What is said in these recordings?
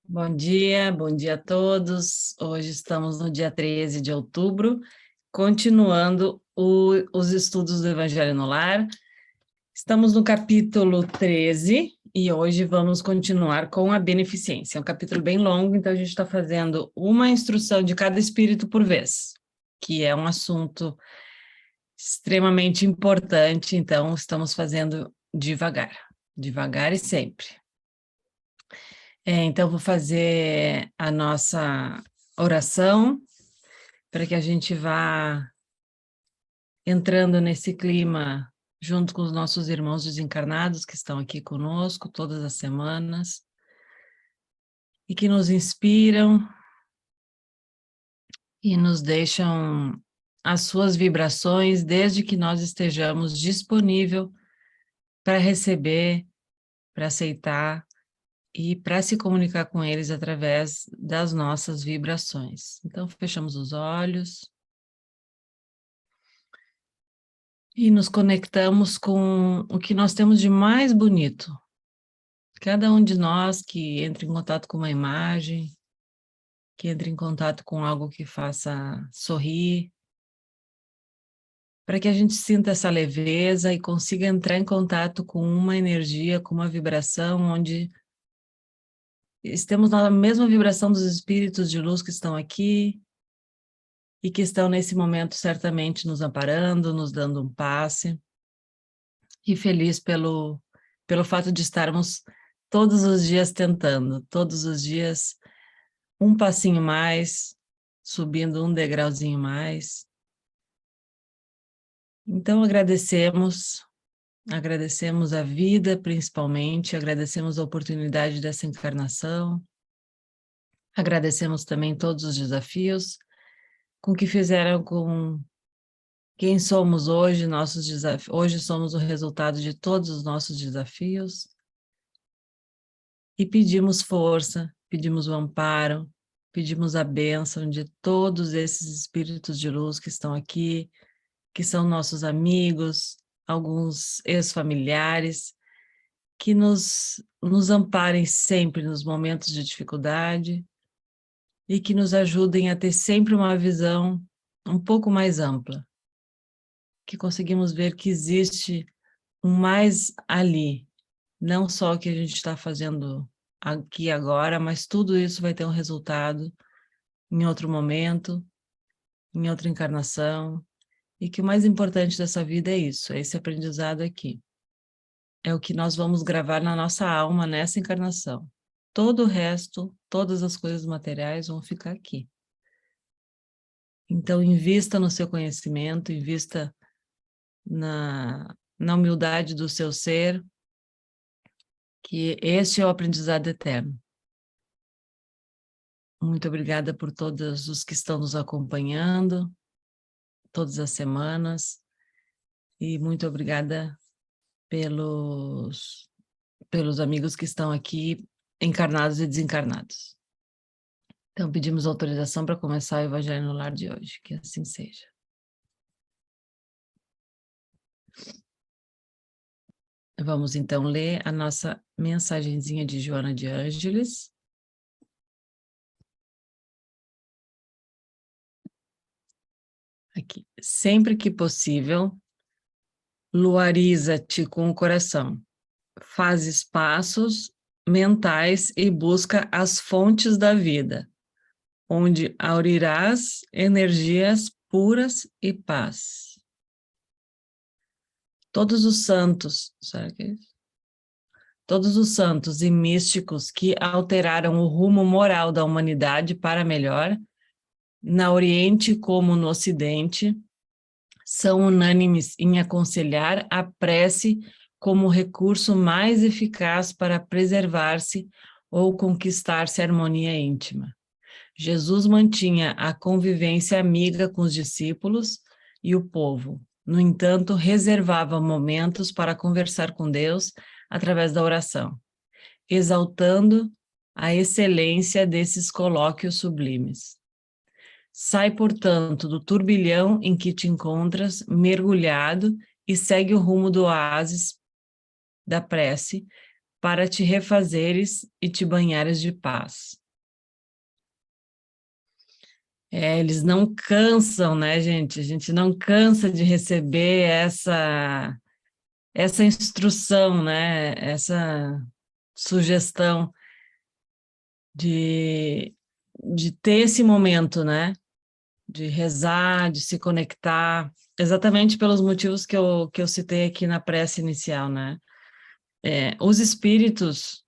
Bom dia a todos. Hoje estamos no dia 13 de outubro, continuando os estudos do Evangelho no Lar. Estamos no capítulo 13 e hoje vamos continuar com a beneficência. É um capítulo bem longo, então a gente está fazendo uma instrução de cada espírito por vez, que é um assunto extremamente importante, então estamos fazendo devagar e sempre. Então, vou fazer a nossa oração para que a gente vá entrando nesse clima junto com os nossos irmãos desencarnados que estão aqui conosco todas as semanas e que nos inspiram e nos deixam as suas vibrações desde que nós estejamos disponível para receber, para aceitar e para se comunicar com eles através das nossas vibrações. Então, fechamos os olhos e nos conectamos com o que nós temos de mais bonito. Cada um de nós que entra em contato com uma imagem, que entra em contato com algo que faça sorrir, para que a gente sinta essa leveza e consiga entrar em contato com uma energia, com uma vibração onde estamos na mesma vibração dos espíritos de luz que estão aqui e que estão nesse momento certamente nos amparando, nos dando um passe. E feliz pelo fato de estarmos todos os dias tentando, todos os dias um passinho mais, subindo um degrauzinho mais. Então agradecemos a vida principalmente, agradecemos a oportunidade dessa encarnação, agradecemos também todos os desafios com que fizeram com quem somos hoje, nossos desafios. Hoje somos o resultado de todos os nossos desafios. E pedimos força, pedimos o amparo, pedimos a bênção de todos esses espíritos de luz que estão aqui, que são nossos amigos, alguns ex-familiares, que nos amparem sempre nos momentos de dificuldade e que nos ajudem a ter sempre uma visão um pouco mais ampla, que conseguimos ver que existe um mais ali, não só o que a gente está fazendo aqui agora, mas tudo isso vai ter um resultado em outro momento, em outra encarnação, e que o mais importante dessa vida é isso, é esse aprendizado aqui. É o que nós vamos gravar na nossa alma nessa encarnação. Todo o resto, todas as coisas materiais vão ficar aqui. Então, invista no seu conhecimento, invista na humildade do seu ser, que este é o aprendizado eterno. Muito obrigada por todos os que estão nos acompanhando, todas as semanas, e muito obrigada pelos amigos que estão aqui, encarnados e desencarnados. Então, pedimos autorização para começar o Evangelho no Lar de hoje, que assim seja. Vamos então ler a nossa mensagenzinha de Joana de Ângeles. Aqui. Sempre que possível, luariza-te com o coração. Faz espaços mentais e busca as fontes da vida, onde aurirás energias puras e paz. Todos os santos, será que é isso? Todos os santos e místicos que alteraram o rumo moral da humanidade para melhor, na Oriente como no Ocidente, são unânimes em aconselhar a prece como recurso mais eficaz para preservar-se ou conquistar-se a harmonia íntima. Jesus mantinha a convivência amiga com os discípulos e o povo. No entanto, reservava momentos para conversar com Deus através da oração, exaltando a excelência desses colóquios sublimes. Sai, portanto, do turbilhão em que te encontras, mergulhado, e segue o rumo do oásis da prece, para te refazeres e te banhares de paz. Eles não cansam, né, gente? A gente não cansa de receber essa instrução, né? Essa sugestão de ter esse momento, né? De rezar, de se conectar, exatamente pelos motivos que eu citei aqui na prece inicial, né? Os espíritos,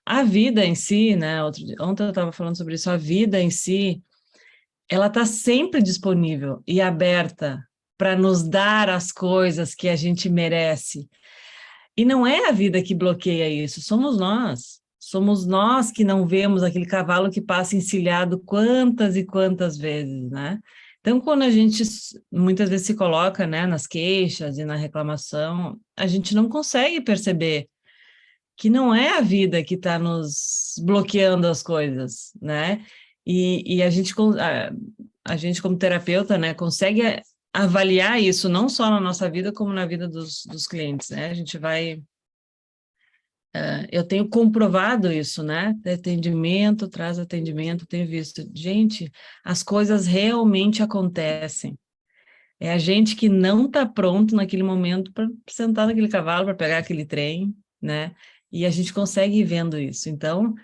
a vida em si, né? Ontem eu estava falando sobre isso, a vida em si, ela está sempre disponível e aberta para nos dar as coisas que a gente merece. E não é a vida que bloqueia isso, somos nós. Somos nós que não vemos aquele cavalo que passa encilhado quantas e quantas vezes, né? Então, quando a gente muitas vezes se coloca, né, nas queixas e na reclamação, a gente não consegue perceber que não é a vida que está nos bloqueando as coisas, né? E a gente como terapeuta, né, consegue avaliar isso não só na nossa vida, como na vida dos clientes, né? A gente vai... eu tenho comprovado isso, né? Atendimento, traz atendimento, tenho visto. Gente, as coisas realmente acontecem. É a gente que não está pronto naquele momento para sentar naquele cavalo, para pegar aquele trem, né? E a gente consegue ir vendo isso. Então,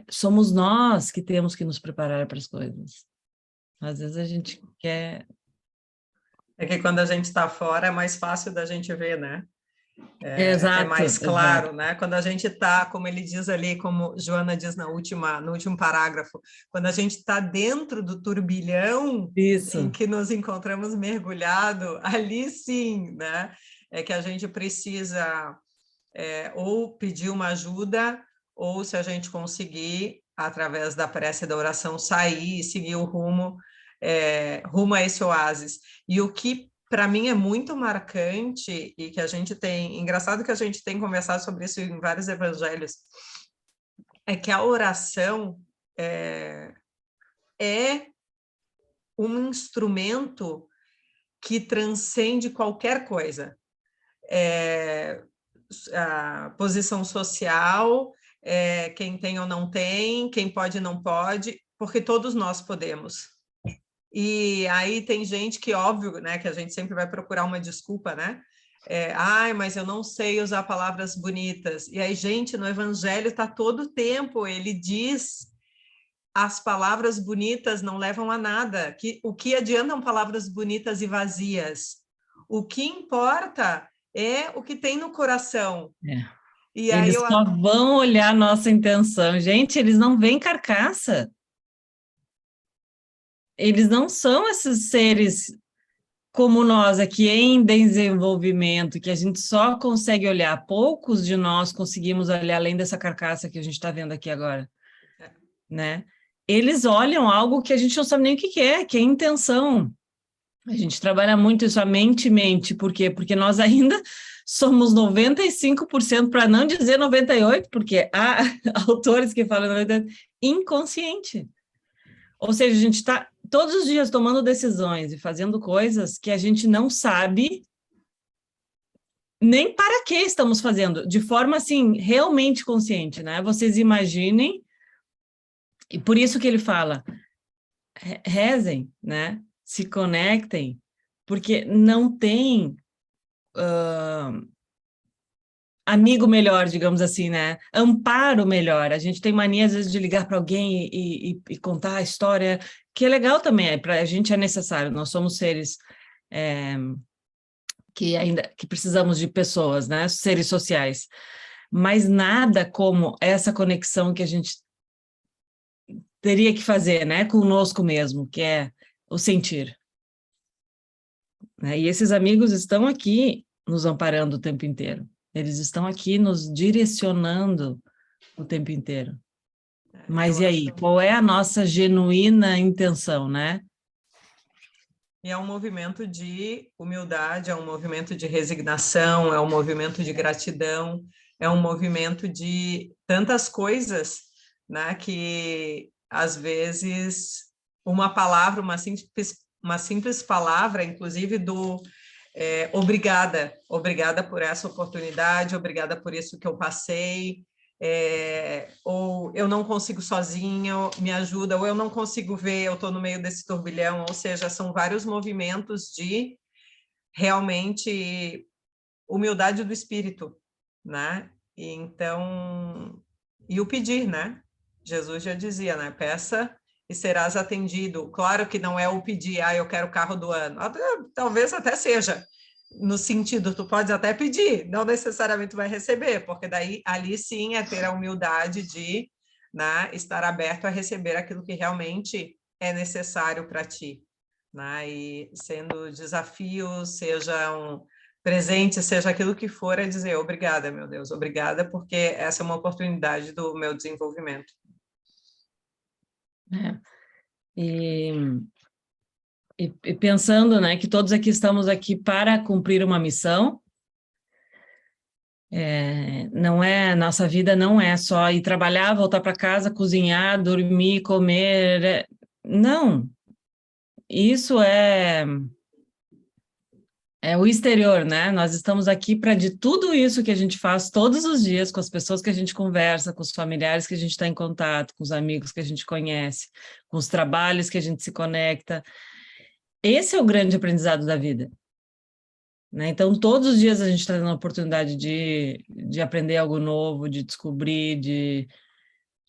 somos nós que temos que nos preparar para as coisas. Às vezes a gente quer... É que quando a gente está fora é mais fácil da gente ver, né? É Exato, mais exato. claro, né? Quando a gente está, como ele diz ali, como Joana diz no último parágrafo, quando a gente está dentro do turbilhão em Isso. que nos encontramos mergulhado, ali sim, né? É que a gente precisa ou pedir uma ajuda, ou se a gente conseguir, através da prece e da oração, sair e seguir o rumo a esse oásis. E o que para mim é muito marcante e que a gente tem, engraçado que a gente tem conversado sobre isso em vários evangelhos, é que a oração é um instrumento que transcende qualquer coisa. A posição social, quem tem ou não tem, quem pode e não pode, porque todos nós podemos. E aí tem gente que, óbvio, né, que a gente sempre vai procurar uma desculpa, né? Mas eu não sei usar palavras bonitas. E aí, gente, no Evangelho está todo o tempo, ele diz as palavras bonitas não levam a nada. O que adiantam palavras bonitas e vazias? O que importa é o que tem no coração. É. E aí Eles só vão olhar a nossa intenção. Gente, eles não veem carcaça. Eles não são esses seres como nós aqui em desenvolvimento, que a gente só consegue olhar. Poucos de nós conseguimos olhar além dessa carcaça que a gente está vendo aqui agora, né? Eles olham algo que a gente não sabe nem o que é intenção. A gente trabalha muito isso, a mente, por quê? Porque nós ainda somos 95%, para não dizer 98%, porque há autores que falam 98%, inconsciente. Ou seja, a gente está todos os dias tomando decisões e fazendo coisas que a gente não sabe nem para que estamos fazendo, de forma, assim, realmente consciente, né? Vocês imaginem, e por isso que ele fala, rezem, né? Se conectem, porque não tem amigo melhor, digamos assim, né? Amparo melhor. A gente tem mania, às vezes, de ligar para alguém e contar a história, que é legal também, para a gente é necessário. Nós somos seres que precisamos de pessoas, né? Seres sociais. Mas nada como essa conexão que a gente teria que fazer, né? Conosco mesmo, que é o sentir. Né? E esses amigos estão aqui nos amparando o tempo inteiro. Eles estão aqui nos direcionando o tempo inteiro. Mas e aí, qual é a nossa genuína intenção, né? E é um movimento de humildade, é um movimento de resignação, é um movimento de gratidão, é um movimento de tantas coisas, né, que às vezes uma palavra, uma simples palavra, inclusive Obrigada por essa oportunidade, obrigada por isso que eu passei, ou eu não consigo sozinho, me ajuda, ou eu não consigo ver, eu estou no meio desse turbilhão, ou seja, são vários movimentos de realmente humildade do espírito, né? E então, e o pedir, né? Jesus já dizia, né? Peça e serás atendido. Claro que não é o pedir, eu quero o carro do ano. Talvez até seja, no sentido, tu pode até pedir, não necessariamente vai receber, porque daí ali sim é ter a humildade de, né, estar aberto a receber aquilo que realmente é necessário para ti, né? E sendo desafios, sejam presente, seja aquilo que for, é dizer obrigada, meu Deus, obrigada, porque essa é uma oportunidade do meu desenvolvimento. E pensando, né, que todos aqui estamos aqui para cumprir uma missão, não é, nossa vida não é só ir trabalhar, voltar para casa, cozinhar, dormir, comer, não, isso é o exterior, né? Nós estamos aqui para de tudo isso que a gente faz todos os dias, com as pessoas que a gente conversa, com os familiares que a gente está em contato, com os amigos que a gente conhece, com os trabalhos que a gente se conecta. Esse é o grande aprendizado da vida, né? Então, todos os dias a gente está tendo a oportunidade de aprender algo novo, de descobrir,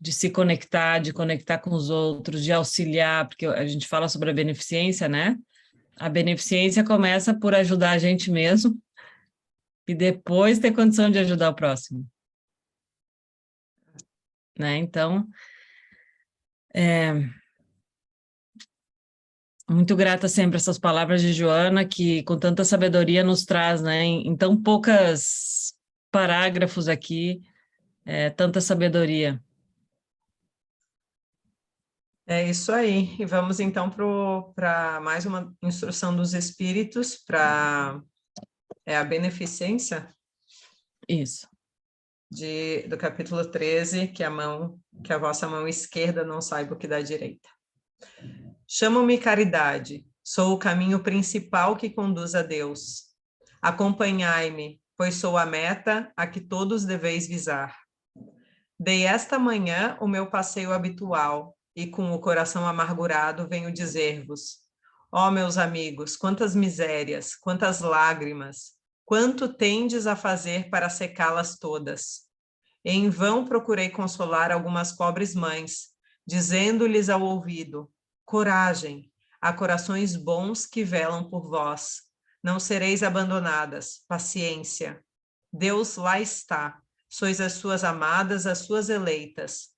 de se conectar, de conectar com os outros, de auxiliar, porque a gente fala sobre a beneficência, né? A beneficência começa por ajudar a gente mesmo e depois ter condição de ajudar o próximo, né? Então, muito grata sempre a essas palavras de Joana, que com tanta sabedoria nos traz, né? Em tão poucas parágrafos aqui, tanta sabedoria. É isso aí. E vamos então para mais uma instrução dos espíritos para a beneficência. Isso. Do capítulo 13, que a vossa mão esquerda não saiba o que da direita. Chamo-me caridade, sou o caminho principal que conduz a Deus. Acompanhai-me, pois sou a meta a que todos deveis visar. Dei esta manhã o meu passeio habitual, e com o coração amargurado venho dizer-vos: ó meus amigos, quantas misérias, quantas lágrimas, quanto tendes a fazer para secá-las todas? Em vão procurei consolar algumas pobres mães, dizendo-lhes ao ouvido: coragem, há corações bons que velam por vós. Não sereis abandonadas, paciência. Deus lá está, sois as suas amadas, as suas eleitas.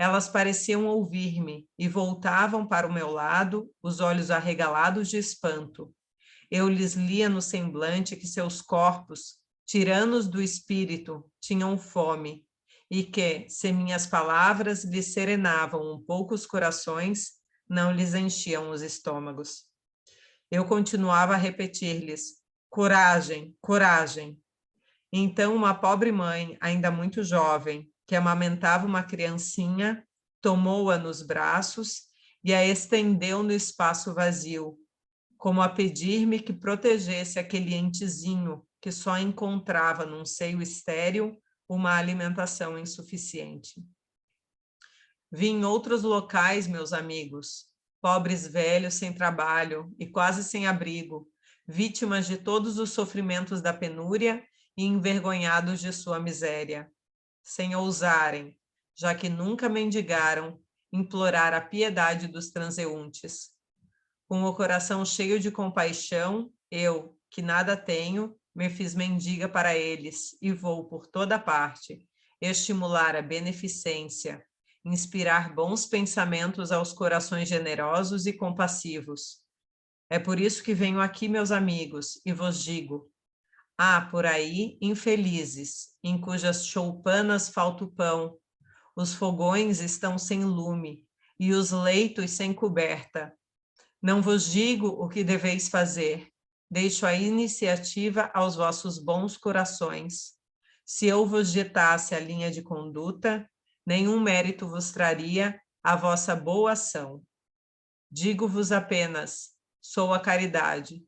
Elas pareciam ouvir-me e voltavam para o meu lado, os olhos arregalados de espanto. Eu lhes lia no semblante que seus corpos, tiranos do espírito, tinham fome, e que, se minhas palavras lhes serenavam um pouco os corações, não lhes enchiam os estômagos. Eu continuava a repetir-lhes: coragem, coragem. Então, uma pobre mãe, ainda muito jovem, que amamentava uma criancinha, tomou-a nos braços e a estendeu no espaço vazio, como a pedir-me que protegesse aquele entezinho que só encontrava num seio estéril uma alimentação insuficiente. Vi em outros locais, meus amigos, pobres velhos sem trabalho e quase sem abrigo, vítimas de todos os sofrimentos da penúria e envergonhados de sua miséria, sem ousarem, já que nunca mendigaram, implorar a piedade dos transeuntes. Com o coração cheio de compaixão, eu, que nada tenho, me fiz mendiga para eles e vou por toda parte estimular a beneficência, inspirar bons pensamentos aos corações generosos e compassivos. É por isso que venho aqui, meus amigos, e vos digo: há por aí infelizes, em cujas choupanas falta o pão, os fogões estão sem lume e os leitos sem coberta. Não vos digo o que deveis fazer, deixo a iniciativa aos vossos bons corações. Se eu vos ditasse a linha de conduta, nenhum mérito vos traria a vossa boa ação. Digo-vos apenas: sou a caridade,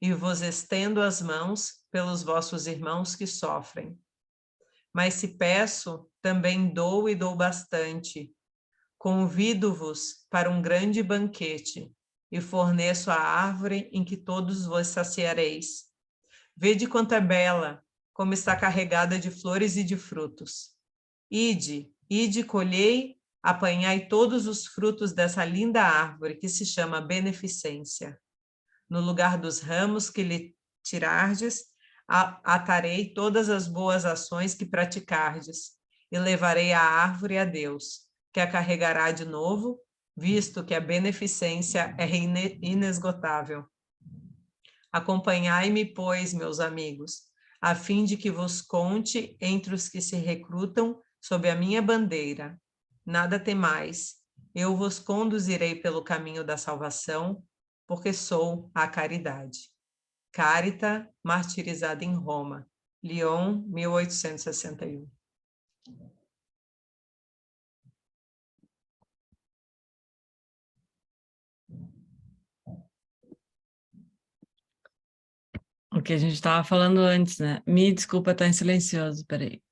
e vos estendo as mãos pelos vossos irmãos que sofrem. Mas se peço, também dou e dou bastante. Convido-vos para um grande banquete e forneço a árvore em que todos vos saciareis. Vede quanto é bela, como está carregada de flores e de frutos. Ide, colhei, apanhai todos os frutos dessa linda árvore que se chama beneficência. No lugar dos ramos que lhe tirardes, atarei todas as boas ações que praticardes, e levarei a árvore a Deus, que a carregará de novo, visto que a beneficência é inesgotável. Acompanhai-me, pois, meus amigos, a fim de que vos conte entre os que se recrutam sob a minha bandeira. Nada temais, eu vos conduzirei pelo caminho da salvação, porque sou a caridade. Carita, martirizada em Roma, Lyon, 1861. O que a gente estava falando antes, né? Me desculpa estar em silencioso, peraí.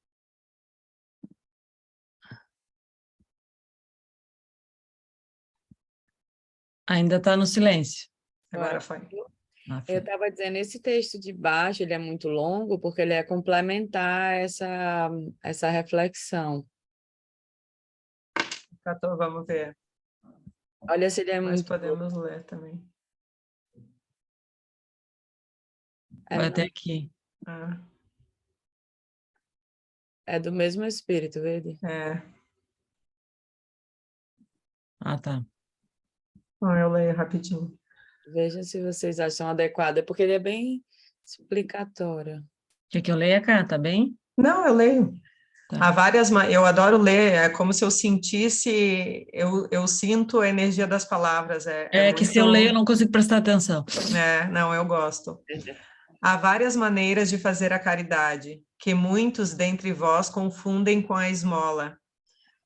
Ainda está no silêncio. Agora foi. Foi. Eu estava dizendo, esse texto de baixo, ele é muito longo, porque ele é complementar essa reflexão. Vamos ver. Olha se ele é Nós muito podemos ler também. Vai até aqui. É do mesmo espírito, verde? É. Ah, tá. Bom, eu leio rapidinho. Veja se vocês acham adequado, porque ele é bem explicatório. Quer que eu leia, cá? Tá bem? Não, eu leio. Tá. Há várias, eu adoro ler, é como se eu sentisse, eu sinto a energia das palavras. É que se eu leio, eu não consigo prestar atenção. Não, eu gosto. Há várias maneiras de fazer a caridade, que muitos dentre vós confundem com a esmola.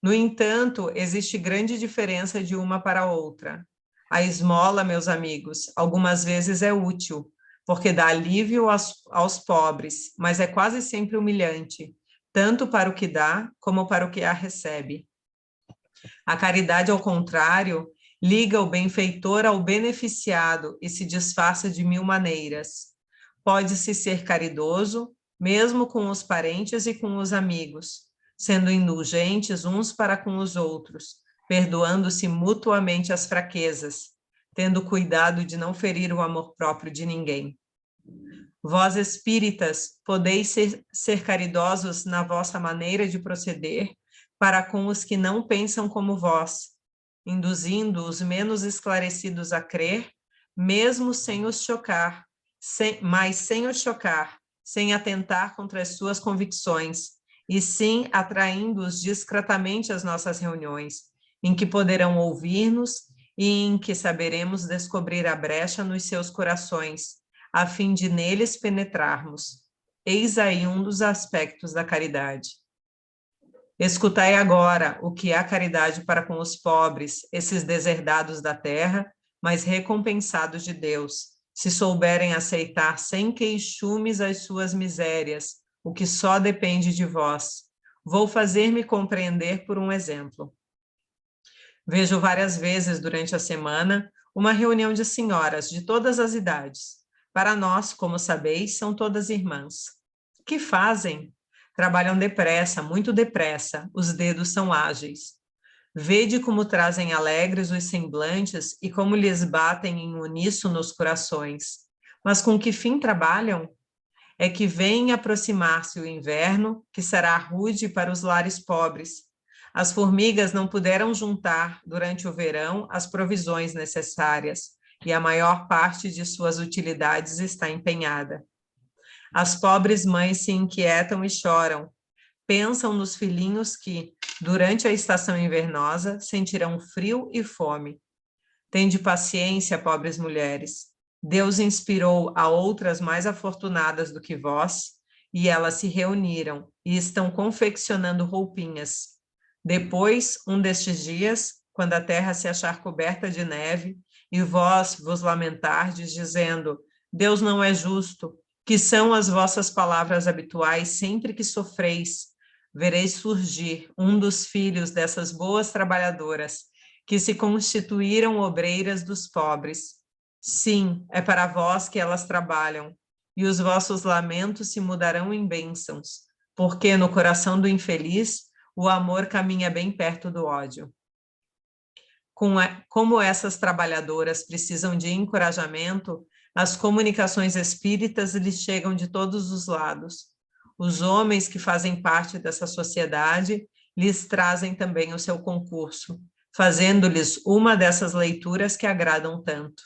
No entanto, existe grande diferença de uma para outra. A esmola, meus amigos, algumas vezes é útil, porque dá alívio aos pobres, mas é quase sempre humilhante, tanto para o que dá, como para o que a recebe. A caridade, ao contrário, liga o benfeitor ao beneficiado e se disfarça de mil maneiras. Pode-se ser caridoso, mesmo com os parentes e com os amigos, sendo indulgentes uns para com os outros, perdoando-se mutuamente as fraquezas, tendo cuidado de não ferir o amor próprio de ninguém. Vós, espíritas, podeis ser caridosos na vossa maneira de proceder para com os que não pensam como vós, induzindo os menos esclarecidos a crer, mesmo sem os chocar, mas sem os chocar, sem atentar contra as suas convicções, e sim atraindo-os discretamente às nossas reuniões, em que poderão ouvir-nos e em que saberemos descobrir a brecha nos seus corações, a fim de neles penetrarmos. Eis aí um dos aspectos da caridade. Escutai agora o que é a caridade para com os pobres, esses deserdados da terra, mas recompensados de Deus, se souberem aceitar sem queixumes as suas misérias, o que só depende de vós. Vou fazer-me compreender por um exemplo. Vejo várias vezes durante a semana uma reunião de senhoras de todas as idades. Para nós, como sabeis, são todas irmãs. Que fazem? Trabalham depressa, muito depressa, os dedos são ágeis. Vede como trazem alegres os semblantes e como lhes batem em uníssono os corações. Mas com que fim trabalham? É que vem aproximar-se o inverno, que será rude para os lares pobres. As formigas não puderam juntar, durante o verão, as provisões necessárias, e a maior parte de suas utilidades está empenhada. As pobres mães se inquietam e choram, pensam nos filhinhos que, durante a estação invernosa, sentirão frio e fome. Tende paciência, pobres mulheres. Deus inspirou a outras mais afortunadas do que vós, e elas se reuniram e estão confeccionando roupinhas. Depois, um destes dias, quando a terra se achar coberta de neve, e vós vos lamentardes, dizendo: Deus não é justo, que são as vossas palavras habituais sempre que sofreis, vereis surgir um dos filhos dessas boas trabalhadoras, que se constituíram obreiras dos pobres. Sim, é para vós que elas trabalham, e os vossos lamentos se mudarão em bênçãos, porque no coração do infeliz o amor caminha bem perto do ódio. Como essas trabalhadoras precisam de encorajamento, as comunicações espíritas lhes chegam de todos os lados. Os homens que fazem parte dessa sociedade lhes trazem também o seu concurso, fazendo-lhes uma dessas leituras que agradam tanto.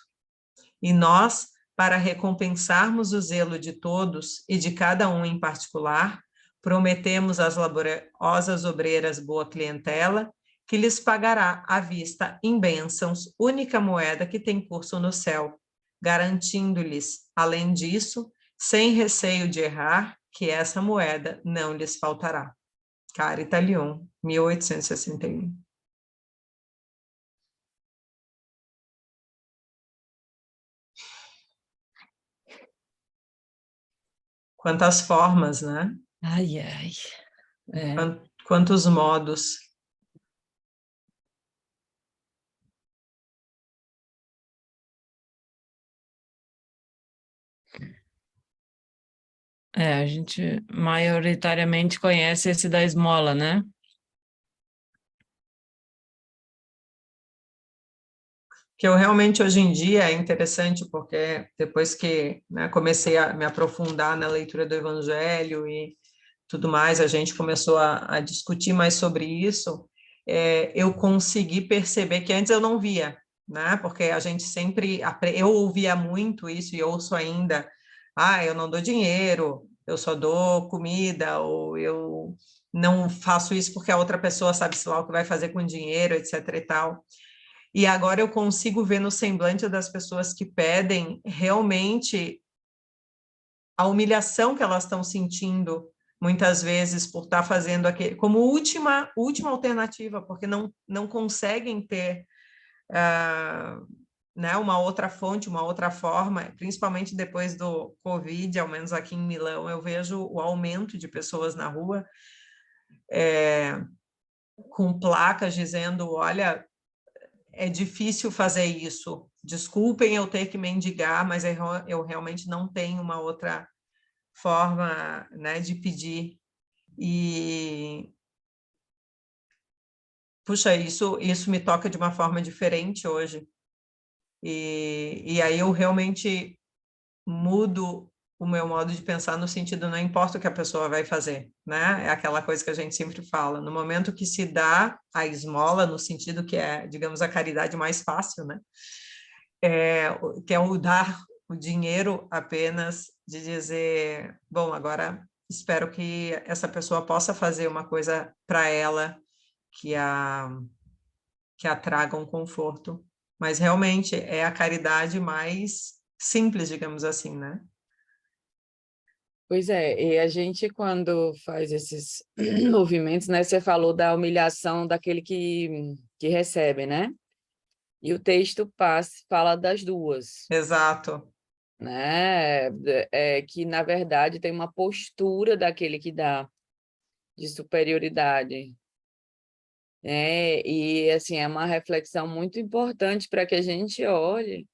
E nós, para recompensarmos o zelo de todos e de cada um em particular, prometemos às laboriosas obreiras boa clientela, que lhes pagará à vista em bênçãos, única moeda que tem curso no céu, garantindo-lhes, além disso, sem receio de errar, que essa moeda não lhes faltará. Carita Lyon, 1861. Quantas formas, né? Ai, ai. É. Quantos modos. A gente maioritariamente conhece esse da esmola, né? Que eu realmente, hoje em dia, é interessante, porque depois que, né, comecei a me aprofundar na leitura do Evangelho e tudo mais, a gente começou a discutir mais sobre isso, eu consegui perceber que antes eu não via, né? Porque a gente sempre, eu ouvia muito isso e ouço ainda, eu não dou dinheiro, eu só dou comida, ou eu não faço isso porque a outra pessoa sabe-se lá o que vai fazer com dinheiro, etc e tal. E agora eu consigo ver no semblante das pessoas que pedem realmente a humilhação que elas estão sentindo, muitas vezes, por estar fazendo aquele, como última alternativa, porque não conseguem ter né, uma outra fonte, uma outra forma, principalmente depois do Covid, ao menos aqui em Milão, eu vejo o aumento de pessoas na rua com placas dizendo, olha, é difícil fazer isso, desculpem eu ter que mendigar, mas eu realmente não tenho uma outra forma, né, de pedir. E, puxa, isso me toca de uma forma diferente hoje. E aí eu realmente mudo o meu modo de pensar no sentido, não importa o que a pessoa vai fazer, né? É aquela coisa que a gente sempre fala, no momento que se dá a esmola, no sentido que é, digamos, a caridade mais fácil, né? Que é o dar o dinheiro apenas, de dizer, bom, agora espero que essa pessoa possa fazer uma coisa para ela que a traga um conforto, mas realmente é a caridade mais simples, digamos assim, né? Pois é, e a gente quando faz esses movimentos, né? Você falou da humilhação daquele que recebe, né? E o texto fala das duas, Exato. né? Que, na verdade, tem uma postura daquele que dá, de superioridade. E, assim, é uma reflexão muito importante para que a gente olhe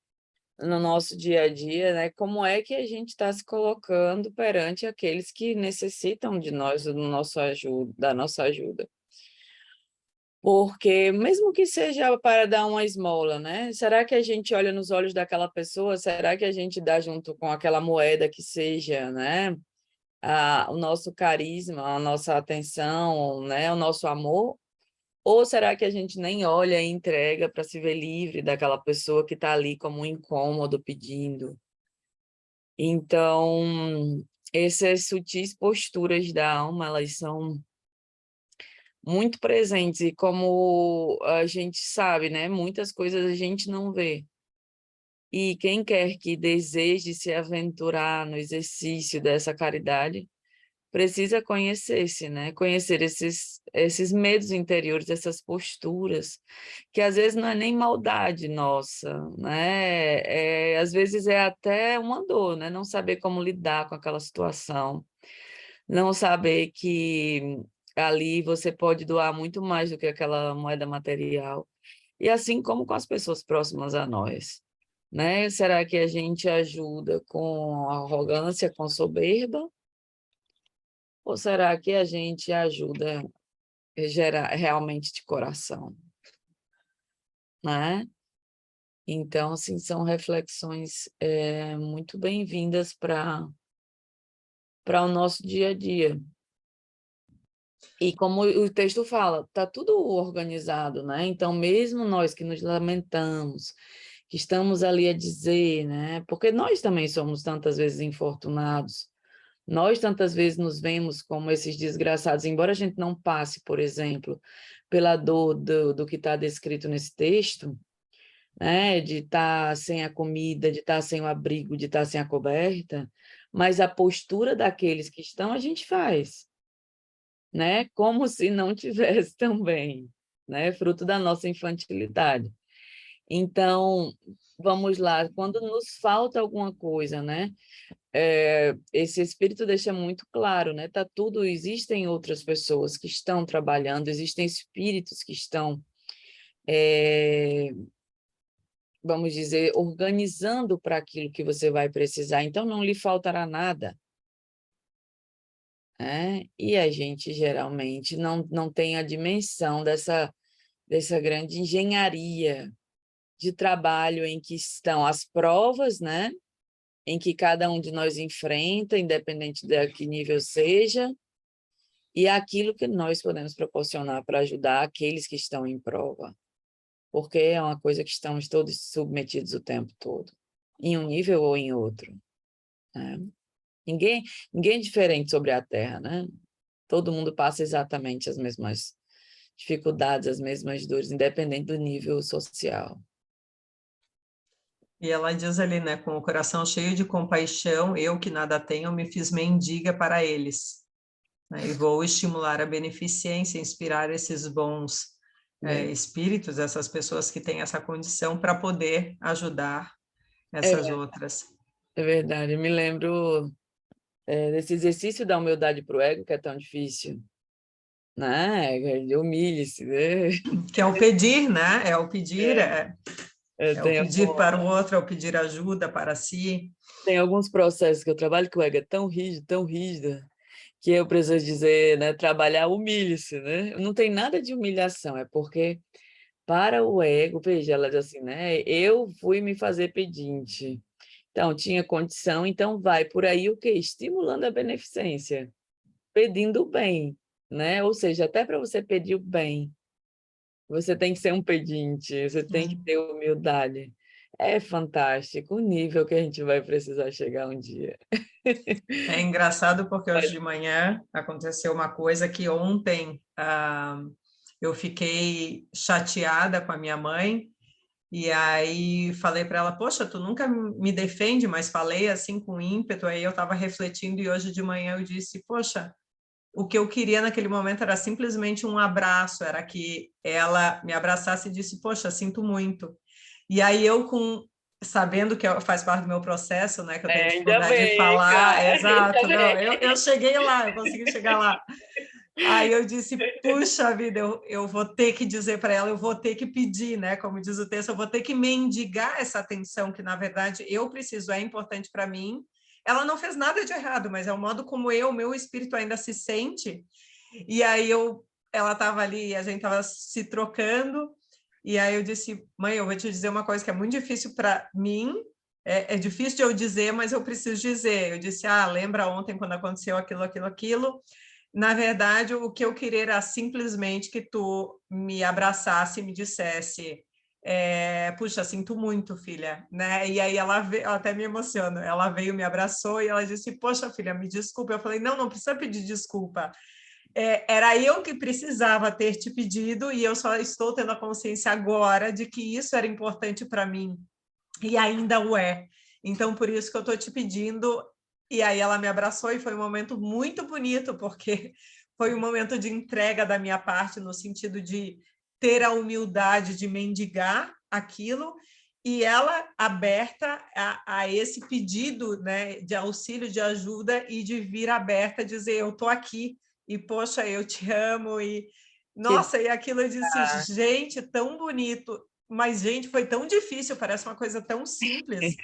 no nosso dia a dia, né? Como é que a gente está se colocando perante aqueles que necessitam de nós, da nossa ajuda. Porque, mesmo que seja para dar uma esmola, né? Será que a gente olha nos olhos daquela pessoa? Será que a gente dá junto com aquela moeda que seja, né? O nosso carisma, a nossa atenção, né? O nosso amor? Ou será que a gente nem olha e entrega para se ver livre daquela pessoa que está ali como um incômodo pedindo? Então, essas sutis posturas da alma, elas são muito presentes, e como a gente sabe, né, muitas coisas a gente não vê. E quem quer que deseje se aventurar no exercício dessa caridade, precisa conhecer-se, né? Conhecer esses medos interiores, essas posturas, que às vezes não é nem maldade nossa, né? Às vezes é até uma dor, né? Não saber como lidar com aquela situação, não saber que ali você pode doar muito mais do que aquela moeda material, e assim como com as pessoas próximas a nós, né? Será que a gente ajuda com arrogância, com soberba? Ou será que a gente ajuda realmente de coração, né? Então, assim, são reflexões muito bem-vindas para o nosso dia a dia. E como o texto fala, está tudo organizado, né? Então, mesmo nós que nos lamentamos, que estamos ali a dizer, né? Porque nós também somos tantas vezes infortunados, nós tantas vezes nos vemos como esses desgraçados, embora a gente não passe, por exemplo, pela dor do que está descrito nesse texto, né, de estar sem a comida, de estar sem o abrigo, de estar sem a coberta, mas a postura daqueles que estão, a gente faz, né, como se não tivesse também, né, fruto da nossa infantilidade. Então, vamos lá, quando nos falta alguma coisa, né, esse espírito deixa muito claro, né? Tá tudo, existem outras pessoas que estão trabalhando, existem espíritos que estão, vamos dizer, organizando para aquilo que você vai precisar, então não lhe faltará nada, né? E a gente geralmente não tem a dimensão dessa grande engenharia de trabalho em que estão as provas, né? Em que cada um de nós enfrenta, independente de que nível seja, e aquilo que nós podemos proporcionar para ajudar aqueles que estão em prova, porque é uma coisa que estamos todos submetidos o tempo todo, em um nível ou em outro, né? Ninguém é diferente sobre a Terra, né? Todo mundo passa exatamente as mesmas dificuldades, as mesmas dores, independente do nível social. E ela diz ali, né, com o coração cheio de compaixão, eu que nada tenho, me fiz mendiga para eles, né, e vou estimular a beneficência, inspirar esses bons espíritos, essas pessoas que têm essa condição para poder ajudar essas outras. É verdade, eu me lembro desse exercício da humildade para o ego, que é tão difícil, né? Humilhe-se, né? Que é o pedir, né? É o pedir, o pedir para o outro, é o pedir ajuda para si. Tem alguns processos que eu trabalho que o ego é tão rígido, que eu preciso dizer, né? Trabalhar humilhe-se, né? Não tem nada de humilhação, é porque para o ego, veja, ela diz assim, né? Eu fui me fazer pedinte. Então, tinha condição, então vai por aí o quê? Estimulando a beneficência, pedindo o bem, né? Ou seja, até para você pedir o bem, você tem que ser um pedinte, você tem que ter humildade. É fantástico o nível que a gente vai precisar chegar um dia. É engraçado porque hoje de manhã aconteceu uma coisa que ontem eu fiquei chateada com a minha mãe, e aí falei para ela, poxa, tu nunca me defende, mas falei assim com ímpeto, aí eu estava refletindo e hoje de manhã eu disse, poxa, o que eu queria naquele momento era simplesmente um abraço, era que ela me abraçasse e disse, poxa, sinto muito. E aí eu, sabendo que faz parte do meu processo, né, que eu tenho dificuldade de falar, exato, não, eu cheguei lá, eu consegui chegar lá. Aí eu disse, puxa vida, eu vou ter que dizer para ela, eu vou ter que pedir, né, como diz o texto, eu vou ter que mendigar essa atenção que, na verdade, eu preciso, é importante para mim. Ela não fez nada de errado, mas é o modo como meu espírito ainda se sente. E aí ela estava ali, a gente estava se trocando, e aí eu disse, mãe, eu vou te dizer uma coisa que é muito difícil para mim, é difícil de eu dizer, mas eu preciso dizer. Eu disse, lembra ontem quando aconteceu aquilo? Na verdade, o que eu queria era simplesmente que tu me abraçasse e me dissesse, puxa, sinto muito, filha, né? E aí ela até me emociona, ela veio, me abraçou e ela disse, poxa, filha, me desculpa. Eu falei, não precisa pedir desculpa. Era eu que precisava ter te pedido e eu só estou tendo a consciência agora de que isso era importante para mim e ainda o é. Então, por isso que eu estou te pedindo E aí ela me abraçou e foi um momento muito bonito, porque foi um momento de entrega da minha parte, no sentido de ter a humildade de mendigar aquilo, e ela aberta a esse pedido, né, de auxílio, de ajuda, e de vir aberta, dizer, eu estou aqui, e poxa, eu te amo, e Que nossa, e aquilo eu disse, gente, tão bonito, mas gente, foi tão difícil, parece uma coisa tão simples,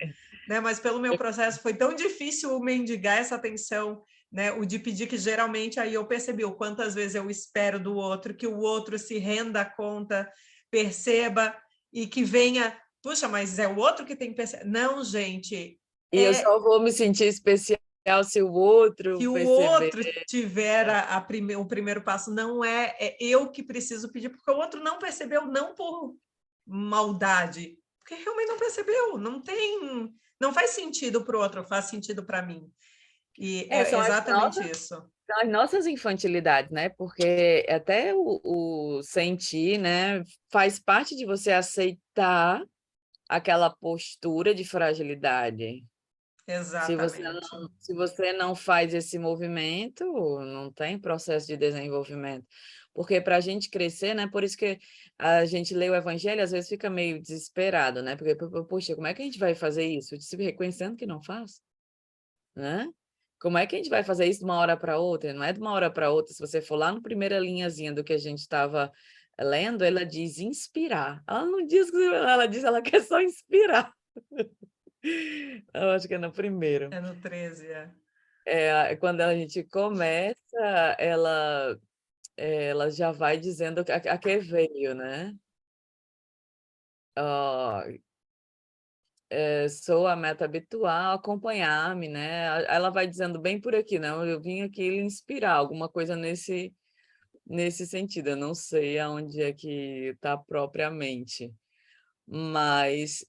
né? Mas pelo meu processo foi tão difícil mendigar essa atenção, né? O de pedir, que geralmente aí eu percebi o quantas vezes eu espero do outro, que o outro se renda à conta, perceba e que venha, puxa, mas é o outro que tem que perceber. Não, gente, E eu só vou me sentir especial se o outro se o perceber. outro tiver o primeiro passo, não é eu que preciso pedir, porque o outro não percebeu, não por maldade, porque realmente não percebeu, não faz sentido para o outro, faz sentido para mim. E é São exatamente isso. são as nossas infantilidades, né? Porque até o sentir, né, faz parte de você aceitar aquela postura de fragilidade. Exatamente. Se você não faz esse movimento, não tem processo de desenvolvimento. Porque para a gente crescer, né? Por isso que a gente lê o evangelho, às vezes fica meio desesperado, né? Porque, poxa, como é que a gente vai fazer isso? Se reconhecendo que não faz, né? Como é que a gente vai fazer isso de uma hora para outra? Não é de uma hora para outra. Se você for lá na primeira linhazinha do que a gente estava lendo, ela diz inspirar. Ela não diz que ela diz, ela quer só inspirar. Eu acho que é no primeiro. É no 13, é. Quando a gente começa, ela já vai dizendo a que veio, né? Ó, sou a meta habitual, acompanhar-me, né? Ela vai dizendo bem por aqui, né? Eu vim aqui lhe inspirar, alguma coisa nesse sentido. Eu não sei aonde é que está propriamente, mas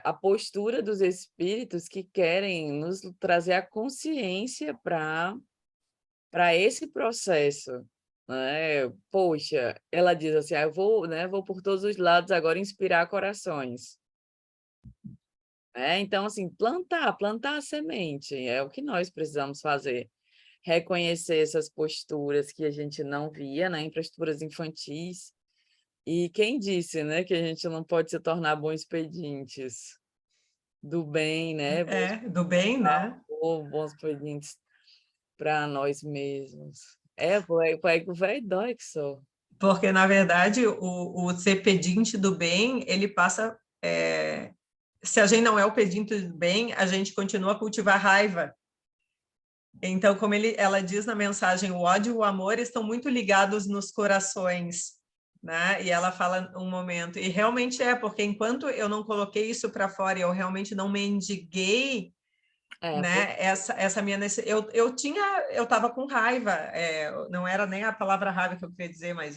a postura dos espíritos que querem nos trazer a consciência para esse processo, né? Poxa, ela diz assim: eu vou, né, vou por todos os lados agora inspirar corações. Então, assim, plantar a semente é o que nós precisamos fazer. Reconhecer essas posturas que a gente não via, né, em posturas infantis. E quem disse, né, que a gente não pode se tornar bons pedintes do bem, né? Do bem, né? Bons pedintes para nós mesmos. O velho dói que sou. Porque, na verdade, o ser pedinte do bem, ele passa... se a gente não é o pedinte do bem, a gente continua a cultivar raiva. Então, como ela diz na mensagem, o ódio e o amor estão muito ligados nos corações, né? E ela fala um momento, e realmente porque enquanto eu não coloquei isso para fora e eu realmente não mendiguei, né? Essa minha eu estava com raiva, não era nem a palavra raiva que eu queria dizer, mas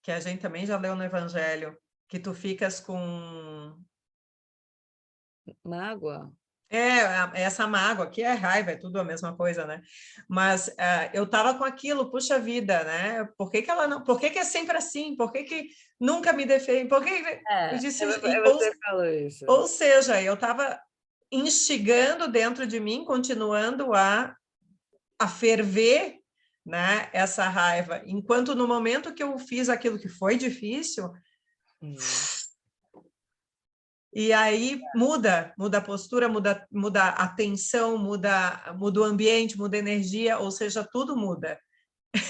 que a gente também já leu no Evangelho, que tu ficas com Mágoa. Essa mágoa, que é raiva, é tudo a mesma coisa, né? Mas eu estava com aquilo, puxa vida, né? Por que ela não? Por que é sempre assim? Por que nunca me defende? Por que eu disse, Você falou isso. ou seja, eu estava instigando dentro de mim, continuando a ferver, né? Essa raiva, enquanto no momento que eu fiz aquilo que foi difícil, e aí muda a postura, muda a atenção, muda o ambiente, muda a energia, ou seja, tudo muda.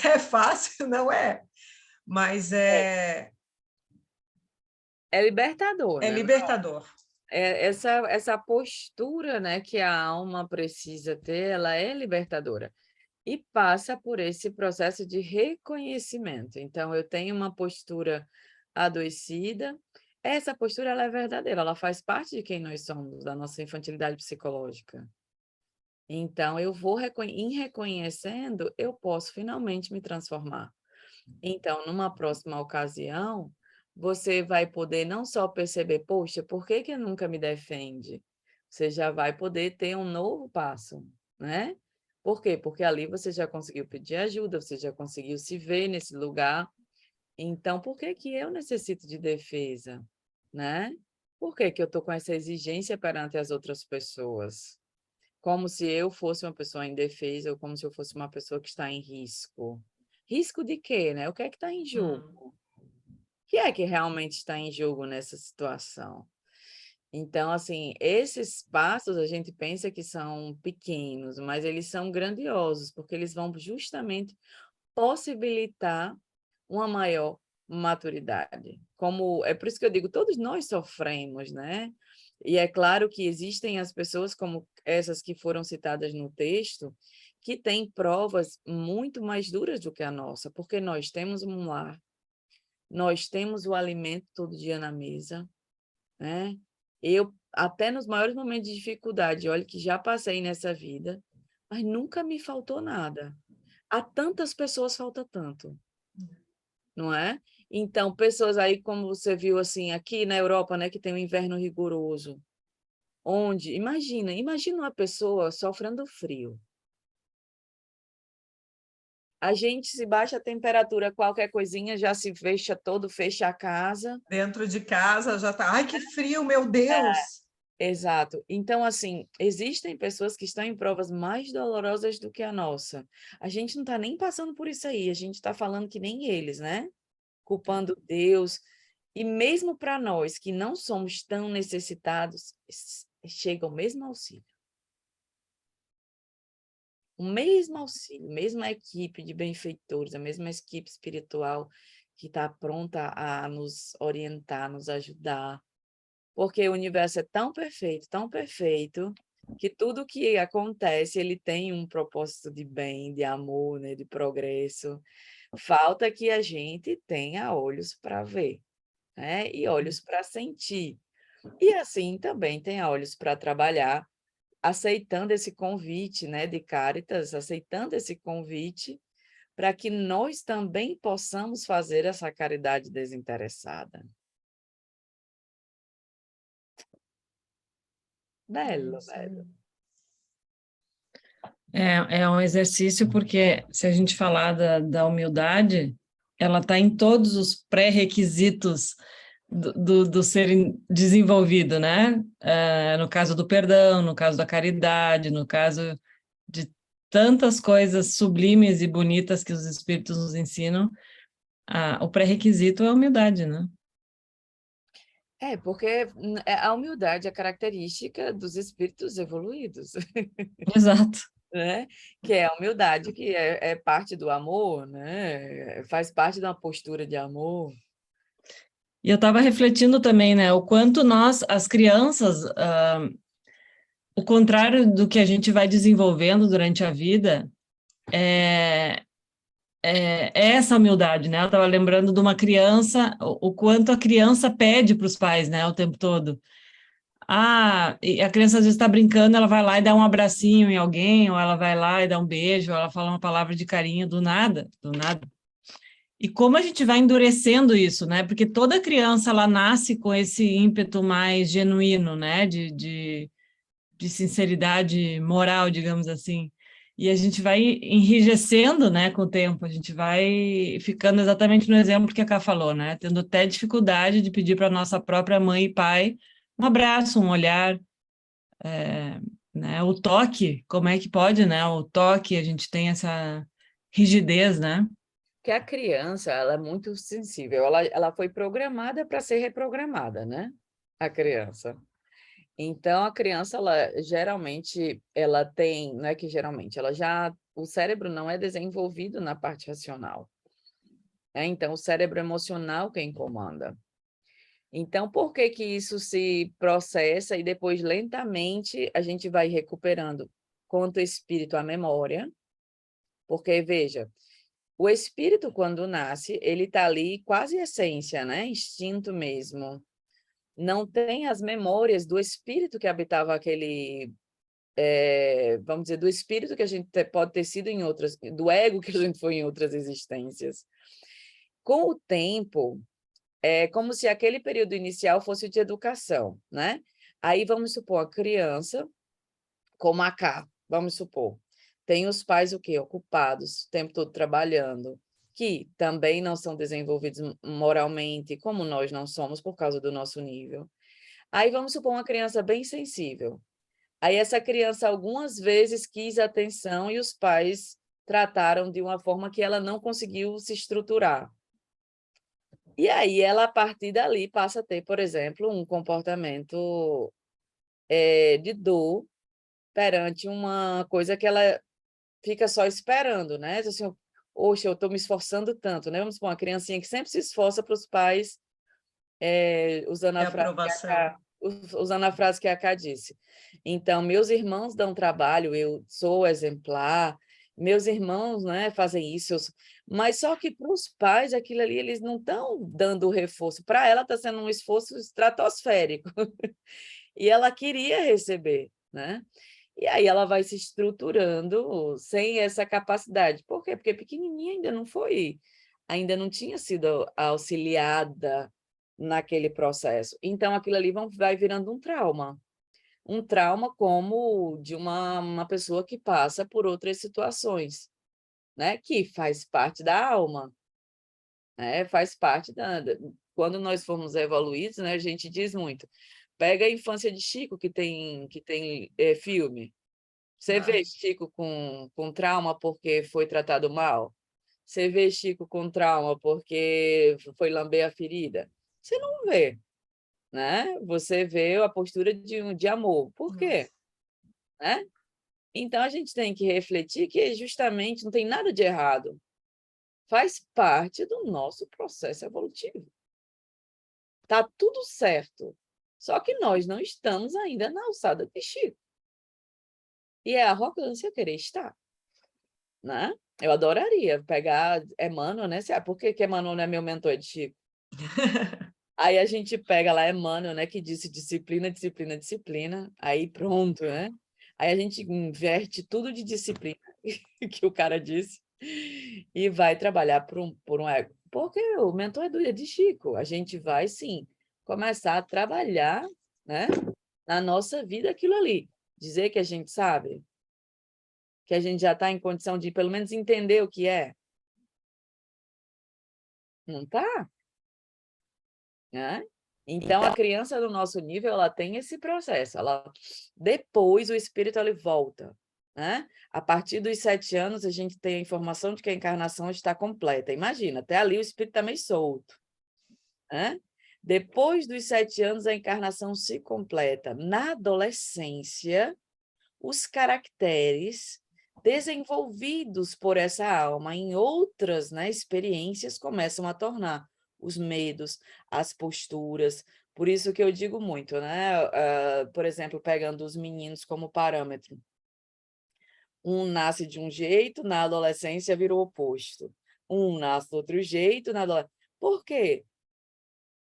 É fácil, não é? Mas É libertador, é né? libertador. Essa postura, né, que a alma precisa ter, ela é libertadora. E passa por esse processo de reconhecimento. Então, eu tenho uma postura adoecida, essa postura ela é verdadeira, ela faz parte de quem nós somos, da nossa infantilidade psicológica. Então, em reconhecendo, eu posso finalmente me transformar. Então, numa próxima ocasião, você vai poder não só perceber, poxa, por que que nunca me defende? Você já vai poder ter um novo passo, né? Por quê? Porque ali você já conseguiu pedir ajuda, você já conseguiu se ver nesse lugar. Então, por que que eu necessito de defesa, né? Por que que eu estou com essa exigência perante as outras pessoas? Como se eu fosse uma pessoa indefesa ou como se eu fosse uma pessoa que está em risco. Risco de quê, né? O que é que está em jogo? O que é que realmente está em jogo nessa situação? Então, assim, esses passos a gente pensa que são pequenos, mas eles são grandiosos, porque eles vão justamente possibilitar uma maior maturidade. Como é por isso que eu digo, todos nós sofremos, né? E é claro que existem as pessoas como essas que foram citadas no texto, que têm provas muito mais duras do que a nossa, porque nós temos um lar, nós temos o alimento todo dia na mesa, né? Eu, até nos maiores momentos de dificuldade, olha que já passei nessa vida, mas nunca me faltou nada. A tantas pessoas falta tanto, não é? Então, pessoas aí, como você viu, assim, aqui na Europa, né, que tem um inverno rigoroso, onde, imagina uma pessoa sofrendo frio. A gente, se baixa a temperatura, qualquer coisinha, já se fecha todo, fecha a casa. Dentro de casa já está. Ai, que frio, meu Deus! Exato. Então, assim, existem pessoas que estão em provas mais dolorosas do que a nossa. A gente não está nem passando por isso aí, a gente está falando que nem eles, né? Culpando Deus. E mesmo para nós que não somos tão necessitados, chega o mesmo auxílio. O mesmo auxílio, a mesma equipe de benfeitores, a mesma equipe espiritual que está pronta a nos orientar, nos ajudar. Porque o universo é tão perfeito, que tudo que acontece, ele tem um propósito de bem, de amor, né, de progresso. Falta que a gente tenha olhos para ver, né, e olhos para sentir. E assim também tenha olhos para trabalhar, aceitando esse convite, né, de Cáritas, aceitando esse convite, para que nós também possamos fazer essa caridade desinteressada. Bello, bello. É um exercício porque, se a gente falar da humildade, ela está em todos os pré-requisitos do ser desenvolvido, né? No caso do perdão, no caso da caridade, no caso de tantas coisas sublimes e bonitas que os espíritos nos ensinam, o pré-requisito é a humildade, né? Porque a humildade é característica dos espíritos evoluídos, Exato. né? Que é a humildade, que é parte do amor, né? Faz parte de uma postura de amor. E eu estava refletindo também, né, o quanto nós, as crianças, o contrário do que a gente vai desenvolvendo durante a vida, é essa humildade, né? Eu estava lembrando de uma criança, o quanto a criança pede para os pais, né, o tempo todo. E a criança às vezes está brincando, ela vai lá e dá um abracinho em alguém, ou ela vai lá e dá um beijo, ou ela fala uma palavra de carinho do nada, do nada. E como a gente vai endurecendo isso, né? Porque toda criança, ela nasce com esse ímpeto mais genuíno, né? De sinceridade moral, digamos assim. E a gente vai enrijecendo, né, com o tempo, a gente vai ficando exatamente no exemplo que a Ká falou, né, tendo até dificuldade de pedir para nossa própria mãe e pai um abraço, um olhar, né, o toque, como é que pode, né, o toque, a gente tem essa rigidez, né? Que a criança, ela é muito sensível, ela foi programada para ser reprogramada, né? A criança. Então, a criança, ela geralmente, ela tem, não é que geralmente, o cérebro não é desenvolvido na parte racional, né? Então, o cérebro emocional quem comanda. Então, por que que isso se processa e depois, lentamente, a gente vai recuperando, quanto espírito, a memória? Porque, veja, o espírito, quando nasce, ele está ali quase essência, né? Instinto mesmo. Não tem as memórias do espírito que habitava aquele, vamos dizer, do espírito que a gente pode ter sido em outras, do ego que a gente foi em outras existências. Com o tempo, é como se aquele período inicial fosse de educação, né? Aí vamos supor a criança, como a Ká, vamos supor, tem os pais o quê? Ocupados, o tempo todo trabalhando, que também não são desenvolvidos moralmente, como nós não somos por causa do nosso nível. Aí vamos supor uma criança bem sensível. Aí essa criança algumas vezes quis atenção e os pais trataram de uma forma que ela não conseguiu se estruturar. E aí ela, a partir dali, passa a ter, por exemplo, um comportamento de dor perante uma coisa que ela fica só esperando, né? Assim, oxe, eu estou me esforçando tanto, né? Vamos supor, uma criancinha que sempre se esforça para os pais, usando a frase aprovação. usando a frase que a Ká disse. Então, meus irmãos dão trabalho, eu sou exemplar, meus irmãos, né, fazem isso, mas só que para os pais, aquilo ali, eles não estão dando o reforço. Para ela está sendo um esforço estratosférico. E ela queria receber, né? E aí ela vai se estruturando sem essa capacidade. Por quê? Porque pequenininha ainda não tinha sido auxiliada naquele processo. Então, aquilo ali vai virando um trauma como de uma pessoa que passa por outras situações, né? Que faz parte da alma, né? Faz parte quando nós formos evoluídos, né? A gente diz muito. Pega a infância de Chico, que tem filme. Você vê Chico com trauma porque foi tratado mal? Você vê Chico com trauma porque foi lamber a ferida? Você não vê, né? Você vê a postura de amor. Por quê? Né? Então, a gente tem que refletir que justamente não tem nada de errado. Faz parte do nosso processo evolutivo. Está tudo certo. Só que nós não estamos ainda na alçada de Chico. E é arrogância querer estar, né? Eu adoraria pegar Emmanuel, né? Por que Emmanuel não é meu mentor de Chico? Aí a gente pega lá Emmanuel, né? Que disse disciplina, disciplina, disciplina. Aí pronto, né? Aí a gente inverte tudo de disciplina que o cara disse e vai trabalhar por um ego. Porque o mentor é de Chico. A gente vai, sim, começar a trabalhar, né? Na nossa vida aquilo ali. Dizer que a gente sabe, que a gente já está em condição de, pelo menos, entender o que é. Não está? Né? Então, a criança do nosso nível, ela tem esse processo. Depois, o espírito ele volta. Né? A partir dos 7 anos, a gente tem a informação de que a encarnação está completa. Imagina, até ali o espírito está meio solto. Né? Depois dos 7 anos, a encarnação se completa. Na adolescência, os caracteres desenvolvidos por essa alma em outras, né, experiências começam a tornar os medos, as posturas. Por isso que eu digo muito, né? Por exemplo, pegando os meninos como parâmetro. Um nasce de um jeito, na adolescência vira o oposto. Um nasce de outro jeito, na adolescência. Por quê?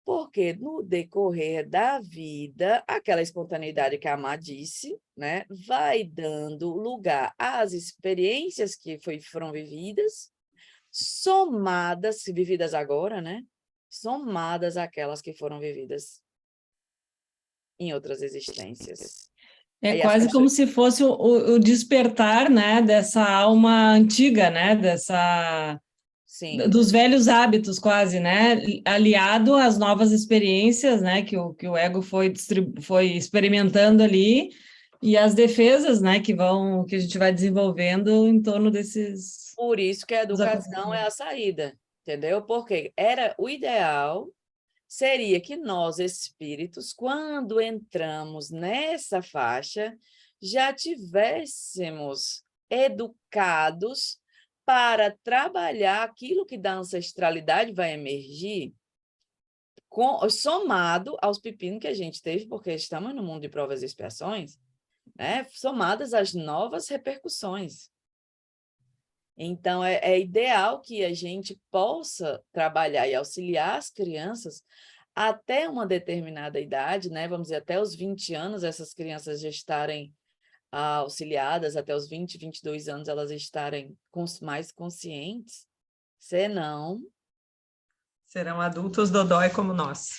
Porque no decorrer da vida, aquela espontaneidade que a Má disse, né, vai dando lugar às experiências que foram vividas, somadas, vividas agora, né, somadas àquelas que foram vividas em outras existências. É Aí quase como se fosse o despertar, né, dessa alma antiga, né, Sim. dos velhos hábitos quase, né, aliado às novas experiências, né, que o ego foi experimentando ali, e as defesas, né, que a gente vai desenvolvendo em torno desses... Por isso que a educação é a saída, entendeu? Porque o ideal seria que nós, espíritos, quando entramos nessa faixa, já tivéssemos educados para trabalhar aquilo que da ancestralidade vai emergir, somado aos pepinos que a gente teve, porque estamos no mundo de provas e expiações, né? Somadas às novas repercussões. Então, é ideal que a gente possa trabalhar e auxiliar as crianças até uma determinada idade, né? Vamos dizer, até os 20 anos, essas crianças já estarem auxiliadas, até os 20, 22 anos, elas estarem mais conscientes, senão... Serão adultos dodói como nós.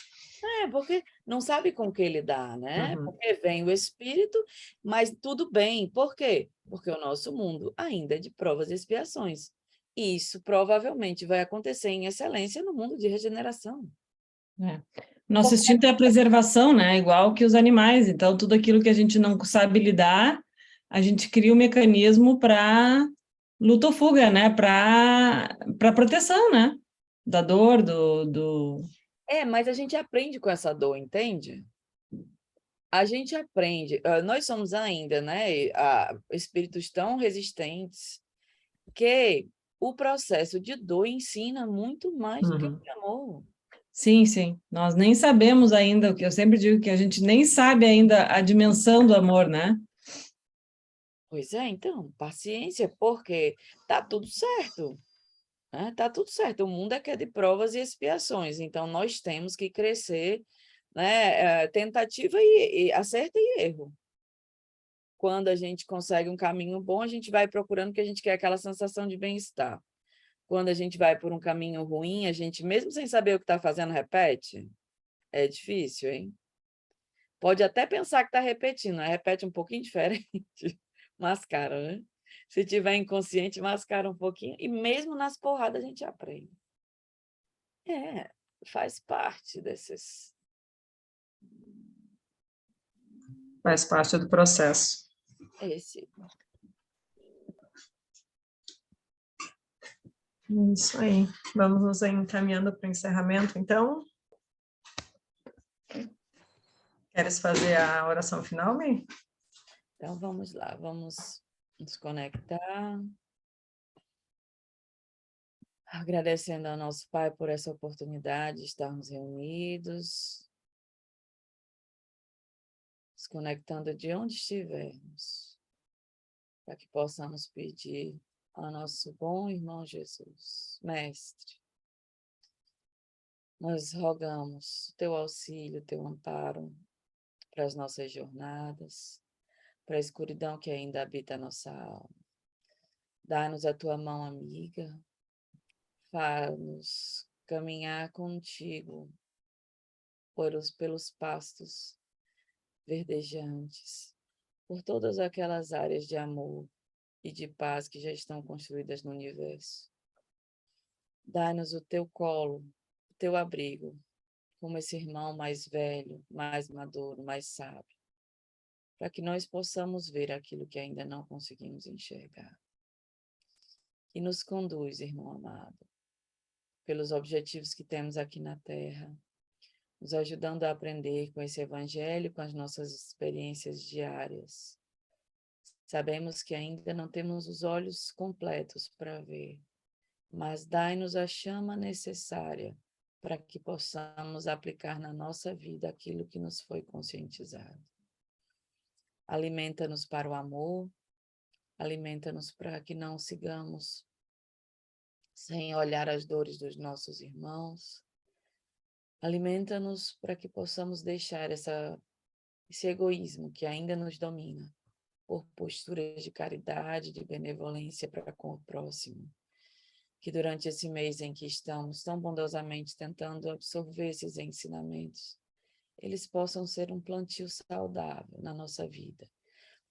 porque não sabe com o que lidar, né? Uhum. Porque vem o espírito, mas tudo bem. Por quê? Porque o nosso mundo ainda é de provas e expiações. E isso provavelmente vai acontecer em excelência no mundo de regeneração. Nosso instinto é a preservação, né? Igual que os animais. Então, tudo aquilo que a gente não sabe lidar, a gente cria um mecanismo para luta ou fuga, né? Para proteção, né? Da dor, do... Mas a gente aprende com essa dor, entende? A gente aprende. Nós somos ainda, né? Espíritos tão resistentes que o processo de dor ensina muito mais do que o Uhum. de amor. Sim, sim. Nós nem sabemos ainda, o que eu sempre digo que a gente nem sabe ainda a dimensão do amor, né? Pois é, então, paciência, porque tá tudo certo, né? Tá tudo certo. O mundo é que é de provas e expiações, então nós temos que crescer, né? Tentativa e acerto e erro. Quando a gente consegue um caminho bom, a gente vai procurando porque a gente quer aquela sensação de bem-estar. Quando a gente vai por um caminho ruim, a gente, mesmo sem saber o que está fazendo, repete. É difícil, hein? Pode até pensar que está repetindo, mas repete um pouquinho diferente, mascara, né? Se tiver inconsciente, mascara um pouquinho, e mesmo nas porradas a gente aprende. Faz parte desses. Faz parte do processo. Esse. Isso aí. Vamos nos encaminhando para o encerramento, então. Queres fazer a oração final, Mi? Então vamos lá, vamos nos conectar. Agradecendo ao nosso Pai por essa oportunidade de estarmos reunidos, nos conectando de onde estivermos, para que possamos pedir ao nosso bom irmão Jesus, Mestre, nós rogamos teu auxílio, teu amparo para as nossas jornadas, para a escuridão que ainda habita a nossa alma. Dá-nos a tua mão amiga, faz-nos caminhar contigo pelos pastos verdejantes, por todas aquelas áreas de amor e de paz que já estão construídas no universo. Dá-nos o teu colo, o teu abrigo, como esse irmão mais velho, mais maduro, mais sábio, para que nós possamos ver aquilo que ainda não conseguimos enxergar. E nos conduz, irmão amado, pelos objetivos que temos aqui na Terra, nos ajudando a aprender com esse evangelho, com as nossas experiências diárias. Sabemos que ainda não temos os olhos completos para ver, mas dai-nos a chama necessária para que possamos aplicar na nossa vida aquilo que nos foi conscientizado. Alimenta-nos para o amor, alimenta-nos para que não sigamos sem olhar as dores dos nossos irmãos. Alimenta-nos para que possamos deixar esse egoísmo que ainda nos domina, por posturas de caridade, de benevolência para com o próximo. Que durante esse mês em que estamos tão bondosamente tentando absorver esses ensinamentos, eles possam ser um plantio saudável na nossa vida.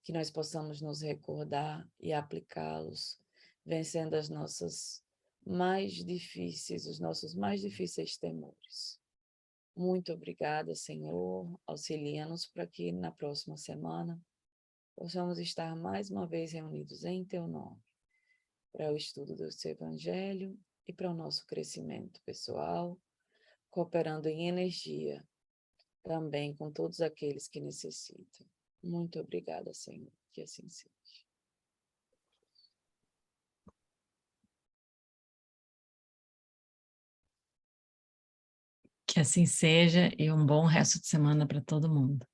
Que nós possamos nos recordar e aplicá-los, vencendo os nossos mais difíceis temores. Muito obrigada, Senhor. Auxilia-nos para que na próxima semana possamos estar mais uma vez reunidos em Teu nome, para o estudo do Seu Evangelho e para o nosso crescimento pessoal, cooperando em energia também com todos aqueles que necessitam. Muito obrigada, Senhor, que assim seja. Que assim seja e um bom resto de semana para todo mundo.